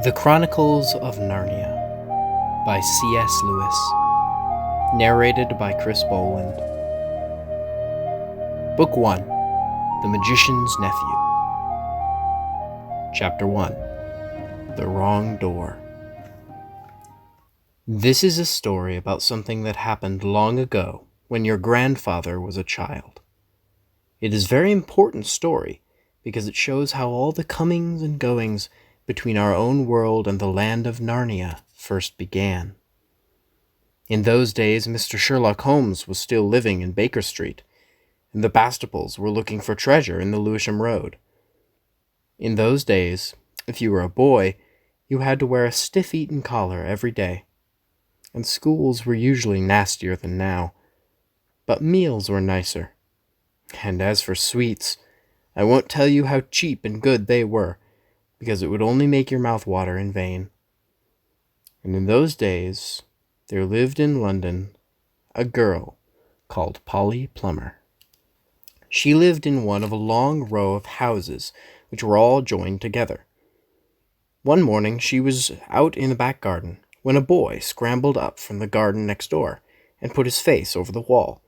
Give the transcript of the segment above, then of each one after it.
The Chronicles of Narnia by C.S. Lewis. Narrated by Chris Boland. Book 1. The Magician's Nephew. Chapter 1. The Wrong Door. This is a story about something that happened long ago when your grandfather was a child. It is a very important story because it shows how all the comings and goings between our own world and the land of Narnia first began. In those days, Mr. Sherlock Holmes was still living in Baker Street, and the Bastables were looking for treasure in the Lewisham Road. In those days, if you were a boy, you had to wear a stiff-eaten collar every day, and schools were usually nastier than now, but meals were nicer. And as for sweets, I won't tell you how cheap and good they were, because it would only make your mouth water in vain. And in those days, there lived in London a girl called Polly Plummer. She lived in one of a long row of houses which were all joined together. One morning she was out in the back garden when a boy scrambled up from the garden next door and put his face over the wall.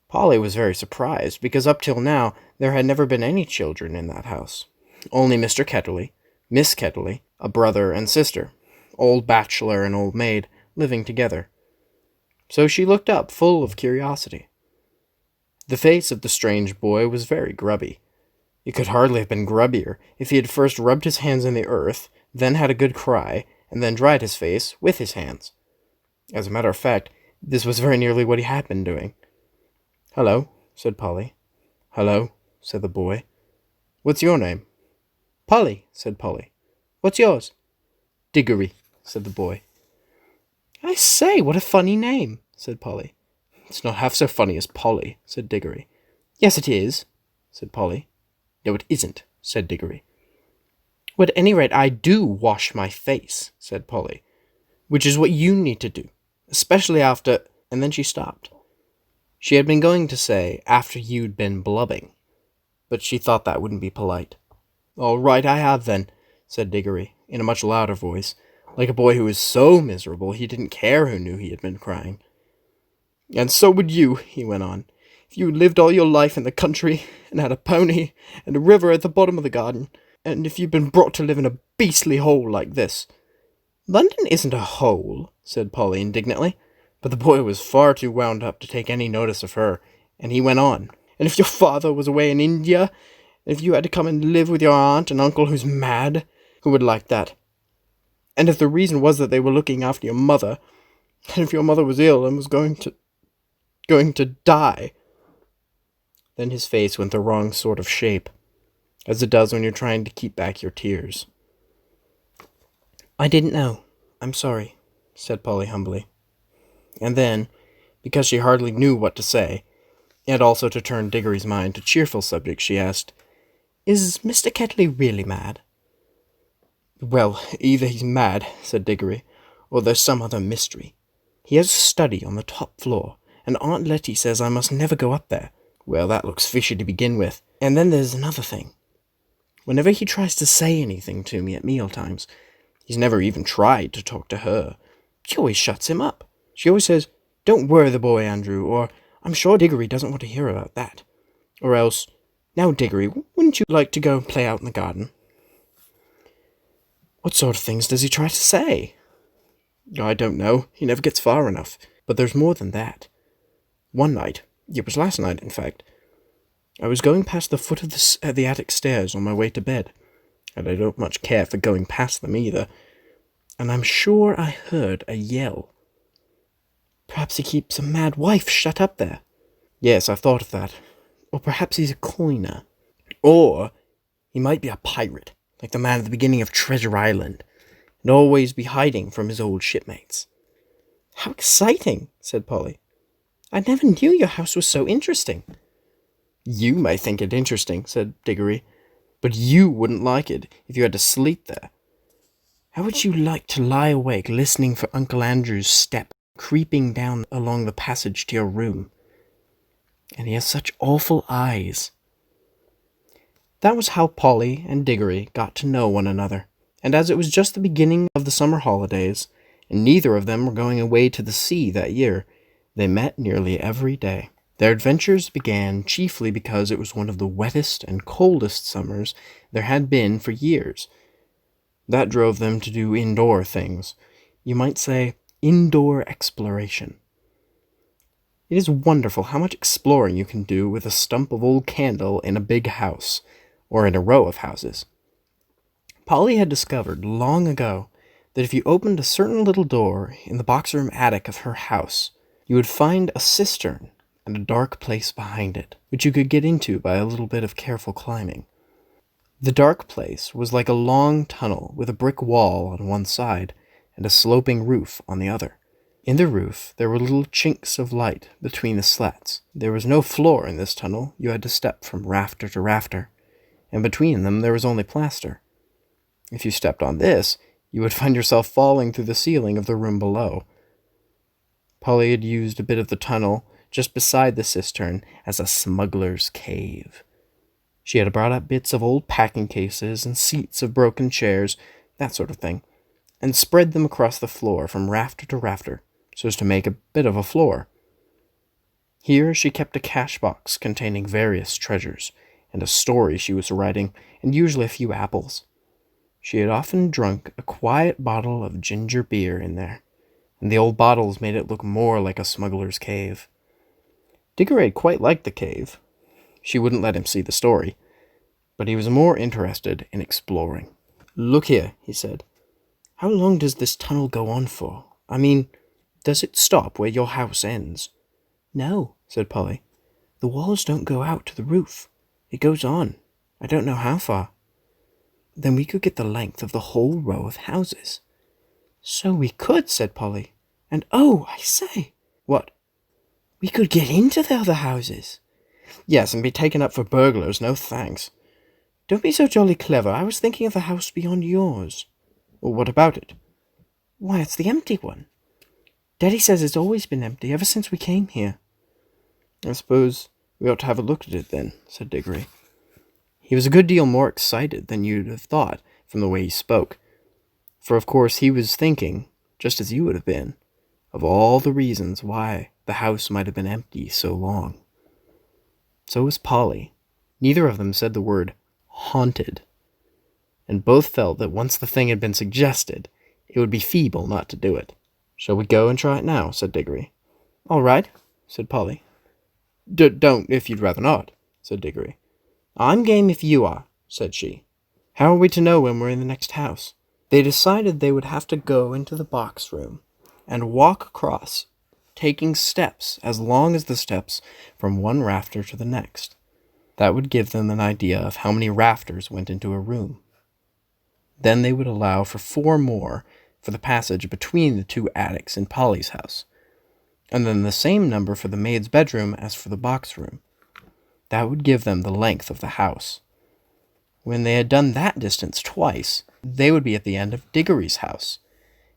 Polly was very surprised, because up till now there had never been any children in that house. Only Mr. Ketterley, Miss Ketterley, a brother and sister, old bachelor and old maid, living together. So she looked up, full of curiosity. The face of the strange boy was very grubby. It could hardly have been grubbier if he had first rubbed his hands in the earth, then had a good cry, and then dried his face with his hands. As a matter of fact, this was very nearly what he had been doing. "Hello," said Polly. "Hello," said the boy. "What's your name?" "Polly," said Polly. "What's yours?" "Diggory," said the boy. "I say, what a funny name," said Polly. "It's not half so funny as Polly," said Diggory. "Yes, it is," said Polly. "No, it isn't," said Diggory. "Well, at any rate, I do wash my face," said Polly, "which is what you need to do, especially after—" and then she stopped. She had been going to say, "after you'd been blubbing," but she thought that wouldn't be polite. "All right, I have then," said Diggory, in a much louder voice, like a boy who was so miserable he didn't care who knew he had been crying. "And so would you," he went on, "if you lived all your life in the country, and had a pony, and a river at the bottom of the garden, and if you'd been brought to live in a beastly hole like this." "London isn't a hole," said Polly indignantly, but the boy was far too wound up to take any notice of her, and he went on. "And if your father was away in India, and if you had to come and live with your aunt and uncle who's mad, who would like that? And if the reason was that they were looking after your mother, and if your mother was ill and was going to die." Then his face went the wrong sort of shape, as it does when you're trying to keep back your tears. "I didn't know. I'm sorry," said Polly humbly. And then, because she hardly knew what to say, and also to turn Diggory's mind to cheerful subjects, she asked, "Is Mr. Ketterley really mad?" "Well, either he's mad," said Diggory, "or there's some other mystery. He has a study on the top floor, and Aunt Letty says I must never go up there. Well, that looks fishy to begin with. And then there's another thing. Whenever he tries to say anything to me at mealtimes, he's never even tried to talk to her. She always shuts him up. She always says, 'Don't worry the boy, Andrew,' or 'I'm sure Diggory doesn't want to hear about that.' Or else, 'Now, Diggory, wouldn't you like to go and play out in the garden?' What sort of things does he try to say?" "I don't know. He never gets far enough. But there's more than that. One night, it was last night, in fact, I was going past the foot of the attic stairs on my way to bed, and I don't much care for going past them either, and I'm sure I heard a yell. Perhaps he keeps a mad wife shut up there. Yes, I've thought of that. Or perhaps he's a coiner. Or he might be a pirate, like the man at the beginning of Treasure Island, and always be hiding from his old shipmates." "How exciting," said Polly. "I never knew your house was so interesting." "You may think it interesting," said Diggory, "but you wouldn't like it if you had to sleep there. How would you like to lie awake listening for Uncle Andrew's step creeping down along the passage to your room? And he has such awful eyes." That was how Polly and Diggory got to know one another, And as it was just the beginning of the summer holidays, and neither of them were going away to the sea that year, they met nearly every day. Their adventures began chiefly because it was one of the wettest and coldest summers there had been for years. That drove them to do indoor things. You might say indoor exploration. It is wonderful how much exploring you can do with a stump of old candle in a big house, or in a row of houses. Polly had discovered long ago that if you opened a certain little door in the box-room attic of her house, you would find a cistern and a dark place behind it, which you could get into by a little bit of careful climbing. The dark place was like a long tunnel with a brick wall on one side and a sloping roof on the other. In the roof, there were little chinks of light between the slats. There was no floor in this tunnel. You had to step from rafter to rafter, and between them there was only plaster. If you stepped on this, you would find yourself falling through the ceiling of the room below. Polly had used a bit of the tunnel just beside the cistern as a smuggler's cave. She had brought up bits of old packing cases and seats of broken chairs, that sort of thing, and spread them across the floor from rafter to rafter, so as to make a bit of a floor. Here she kept a cash box containing various treasures, and a story she was writing, and usually a few apples. She had often drunk a quiet bottle of ginger beer in there, and the old bottles made it look more like a smuggler's cave. Diggory quite liked the cave. She wouldn't let him see the story, but he was more interested in exploring. "Look here," he said. "How long does this tunnel go on for? I mean, does it stop where your house ends?" "No," said Polly. "The walls don't go out to the roof. It goes on. I don't know how far." "Then we could get the length of the whole row of houses." "So we could," said Polly. "And oh, I say." "What?" "We could get into the other houses." "Yes, and be taken up for burglars, no thanks." "Don't be so jolly clever. I was thinking of the house beyond yours." "Well, what about it?" "Why, it's the empty one. Daddy says it's always been empty ever since we came here." "I suppose we ought to have a look at it then," said Diggory. He was a good deal more excited than you'd have thought from the way he spoke, for of course he was thinking, just as you would have been, of all the reasons why the house might have been empty so long. So was Polly. Neither of them said the word haunted, and both felt that once the thing had been suggested, it would be feeble not to do it. "Shall we go and try it now?" said Diggory. "All right," said Polly. Don't, if you'd rather not," said Diggory. "I'm game if you are," said she. "How are we to know when we're in the next house?" They decided they would have to go into the box room and walk across, taking steps as long as the steps from one rafter to the next. That would give them an idea of how many rafters went into a room. Then they would allow for 4 more for the passage between the 2 attics in Polly's house, and then the same number for the maid's bedroom as for the box room. That would give them the length of the house. When they had done that distance twice, they would be at the end of Diggory's house,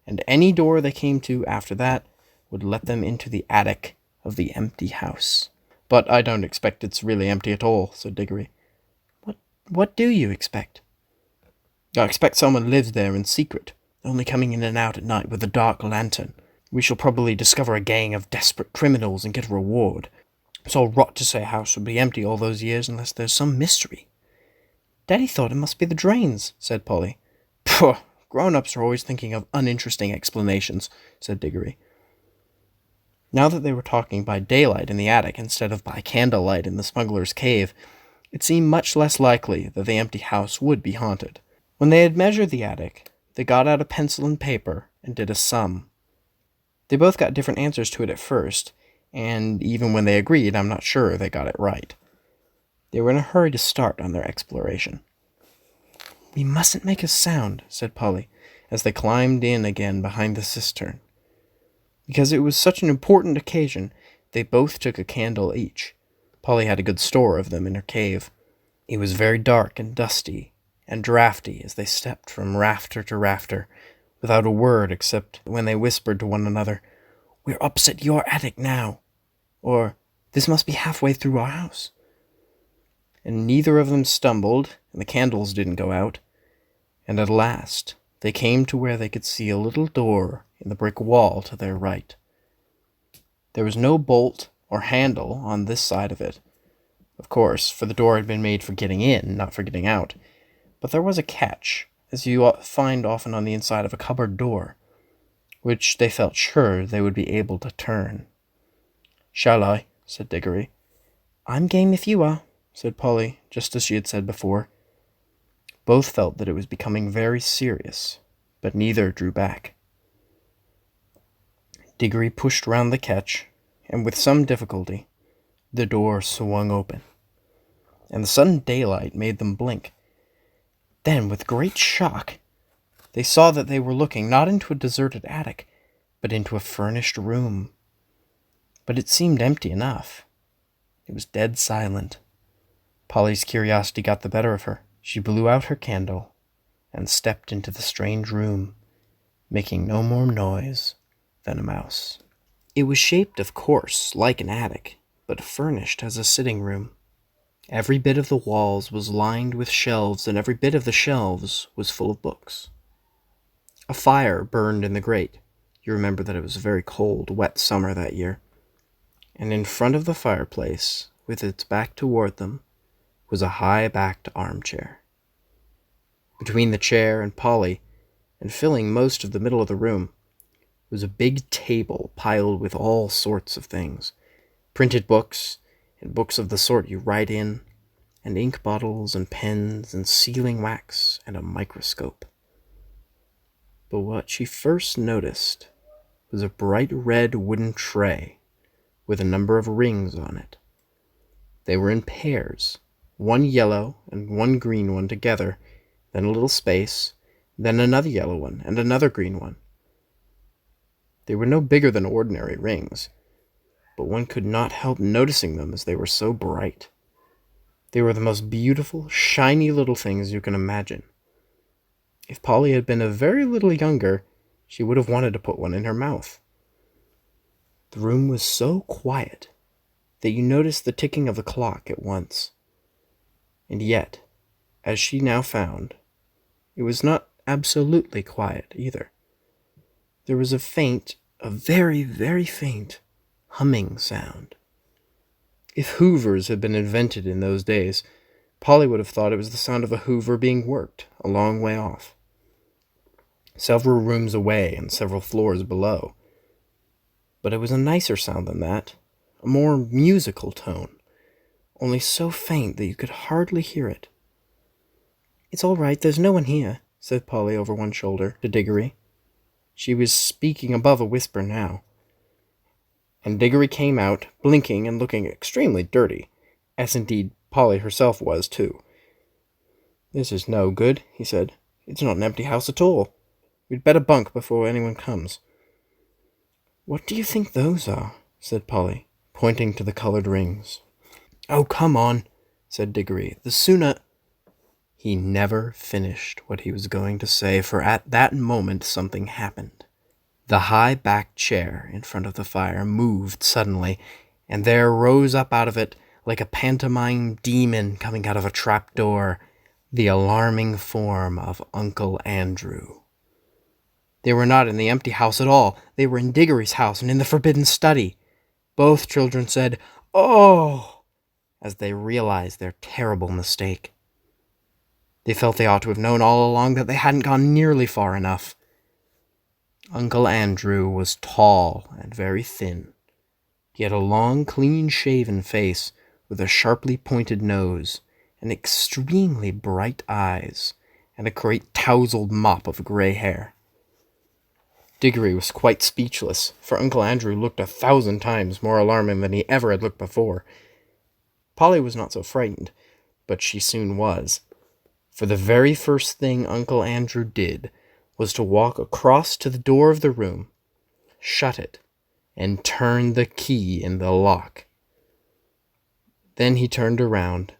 and any door they came to after that would let them into the attic of the empty house. "But I don't expect it's really empty at all," said Diggory. What do you expect?" "I expect someone lives there in secret, only coming in and out at night with a dark lantern. We shall probably discover a gang of desperate criminals and get a reward. It's all rot to say a house would be empty all those years unless there's some mystery." "Daddy thought it must be the drains," said Polly. "Pooh! Grown-ups are always thinking of uninteresting explanations," said Diggory. Now that they were talking by daylight in the attic instead of by candlelight in the smuggler's cave, it seemed much less likely that the empty house would be haunted. When they had measured the attic, they got out a pencil and paper and did a sum. They both got different answers to it at first, and even when they agreed, I'm not sure they got it right. They were in a hurry to start on their exploration. "We mustn't make a sound," said Polly, as they climbed in again behind the cistern. Because it was such an important occasion, they both took a candle each. Polly had a good store of them in her cave. It was very dark and dusty and draughty as they stepped from rafter to rafter, without a word except when they whispered to one another, "We're opposite your attic now," or "This must be halfway through our house." And neither of them stumbled, and the candles didn't go out, and at last they came to where they could see a little door in the brick wall to their right. There was no bolt or handle on this side of it, of course, for the door had been made for getting in, not for getting out. But there was a catch, as you find often on the inside of a cupboard door, which they felt sure they would be able to turn. "Shall I?" said Diggory. "I'm game if you are," said Polly, just as she had said before. Both felt that it was becoming very serious, but neither drew back. Diggory pushed round the catch, and with some difficulty, the door swung open, and the sudden daylight made them blink. Then, with great shock, they saw that they were looking not into a deserted attic, but into a furnished room. But it seemed empty enough. It was dead silent. Polly's curiosity got the better of her. She blew out her candle and stepped into the strange room, making no more noise than a mouse. It was shaped, of course, like an attic, but furnished as a sitting room. Every bit of the walls was lined with shelves, and every bit of the shelves was full of books. A fire burned in the grate. You remember that it was a very cold, wet summer that year. And in front of the fireplace, with its back toward them, was a high-backed armchair. Between the chair and Polly, and filling most of the middle of the room, was a big table piled with all sorts of things. Printed books, and books of the sort you write in, and ink bottles and pens and sealing wax and a microscope. But what she first noticed was a bright red wooden tray with a number of rings on it. They were in pairs, one yellow and one green one together, then a little space, then another yellow one and another green one. They were no bigger than ordinary rings, but one could not help noticing them as they were so bright. They were the most beautiful, shiny little things you can imagine. If Polly had been a very little younger, she would have wanted to put one in her mouth. The room was so quiet that you noticed the ticking of the clock at once. And yet, as she now found, it was not absolutely quiet either. There was a very, very faint, humming sound. If hoovers had been invented in those days, Polly would have thought it was the sound of a hoover being worked a long way off, several rooms away and several floors below. But it was a nicer sound than that, a more musical tone, only so faint that you could hardly hear it. "It's all right, there's no one here," said Polly over one shoulder to Diggory. She was speaking above a whisper now. And Diggory came out, blinking and looking extremely dirty, as indeed Polly herself was, too. "This is no good," he said. "It's not an empty house at all. We'd better bunk before anyone comes." "What do you think those are?" said Polly, pointing to the colored rings. "Oh, come on," said Diggory. "The sooner—" He never finished what he was going to say, for at that moment something happened. The high-backed chair in front of the fire moved suddenly, and there rose up out of it, like a pantomime demon coming out of a trapdoor, the alarming form of Uncle Andrew. They were not in the empty house at all. They were in Diggory's house and in the forbidden study. Both children said, "Oh!" as they realized their terrible mistake. They felt they ought to have known all along that they hadn't gone nearly far enough. Uncle Andrew was tall and very thin. He had a long, clean-shaven face with a sharply pointed nose and extremely bright eyes and a great tousled mop of gray hair. Diggory was quite speechless, for Uncle Andrew looked 1,000 times more alarming than he ever had looked before. Polly was not so frightened, but she soon was, for the very first thing Uncle Andrew did was to walk across to the door of the room, shut it, and turn the key in the lock. Then he turned around,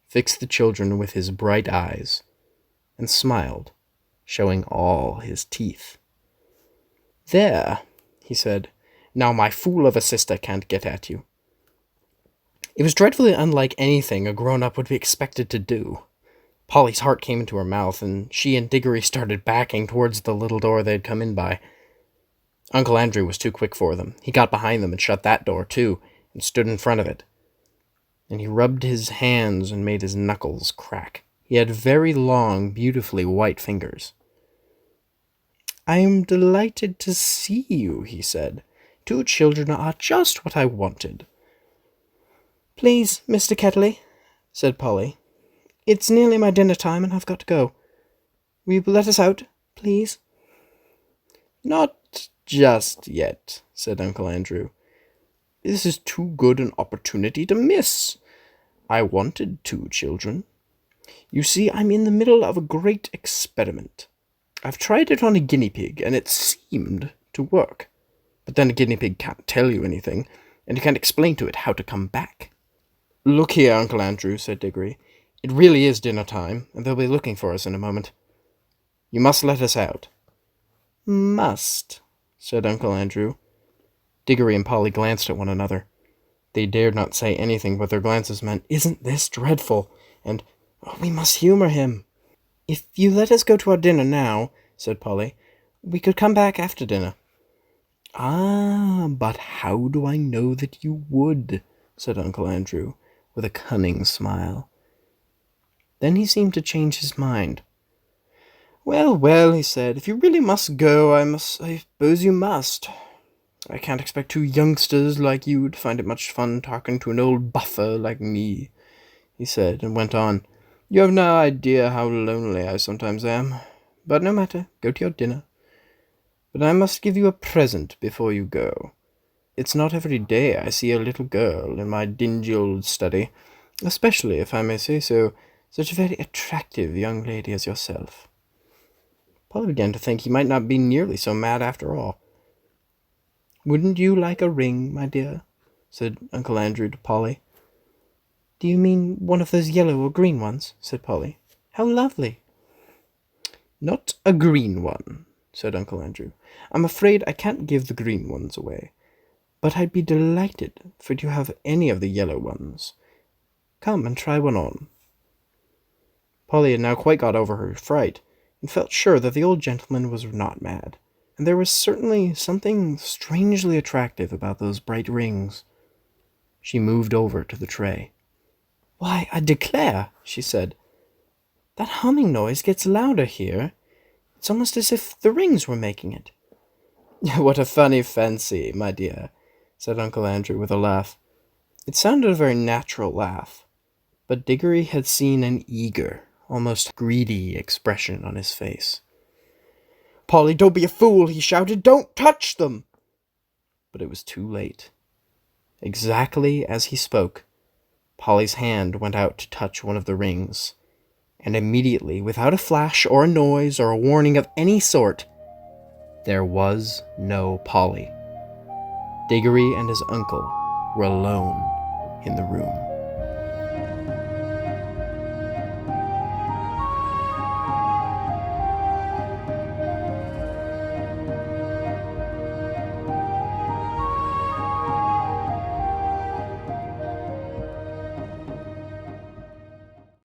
fixed the children with his bright eyes, and smiled, showing all his teeth. "There," he said, "now my fool of a sister can't get at you." It was dreadfully unlike anything a grown-up would be expected to do. Polly's heart came into her mouth, and she and Diggory started backing towards the little door they had come in by. Uncle Andrew was too quick for them. He got behind them and shut that door, too, and stood in front of it. And he rubbed his hands and made his knuckles crack. He had very long, beautifully white fingers. "I am delighted to see you," he said. "Two children are just what I wanted." "Please, Mr. Kettley," said Polly. "It's nearly my dinner time, and I've got to go. Will you let us out, please?" "Not just yet," said Uncle Andrew. "This is too good an opportunity to miss. I wanted two children. You see, I'm in the middle of a great experiment. I've tried it on a guinea pig, and it seemed to work. But then a guinea pig can't tell you anything, and you can't explain to it how to come back." "Look here, Uncle Andrew," said Diggory. "It really is dinner time, and they'll be looking for us in a moment. You must let us out." "Must," said Uncle Andrew. Diggory and Polly glanced at one another. They dared not say anything, but their glances meant, "Isn't this dreadful?" and, "Oh, we must humor him." "If you let us go to our dinner now," said Polly, "we could come back after dinner." "Ah, but how do I know that you would?" said Uncle Andrew, with a cunning smile. Then he seemed to change his mind. "Well, well," he said, "if you really must go, I suppose you must. I can't expect two youngsters like you to find it much fun talking to an old buffer like me," he said, and went on. "You have no idea how lonely I sometimes am. But no matter, go to your dinner. But I must give you a present before you go. It's not every day I see a little girl in my dingy old study, especially, if I may say so, such a very attractive young lady as yourself." Polly began to think he might not be nearly so mad after all. "Wouldn't you like a ring, my dear?" said Uncle Andrew to Polly. "Do you mean one of those yellow or green ones?" said Polly. "How lovely!" "Not a green one," said Uncle Andrew. "I'm afraid I can't give the green ones away. But I'd be delighted for you to have any of the yellow ones. Come and try one on." Polly had now quite got over her fright, and felt sure that the old gentleman was not mad, and there was certainly something strangely attractive about those bright rings. She moved over to the tray. "Why, I declare," she said, "that humming noise gets louder here. It's almost as if the rings were making it." "What a funny fancy, my dear," said Uncle Andrew with a laugh. It sounded a very natural laugh, but Diggory had seen an eager, almost greedy expression on his face. "Polly, don't be a fool," he shouted. "Don't touch them!" But it was too late. Exactly as he spoke, Polly's hand went out to touch one of the rings, and immediately, without a flash or a noise or a warning of any sort, there was no Polly. Diggory and his uncle were alone in the room.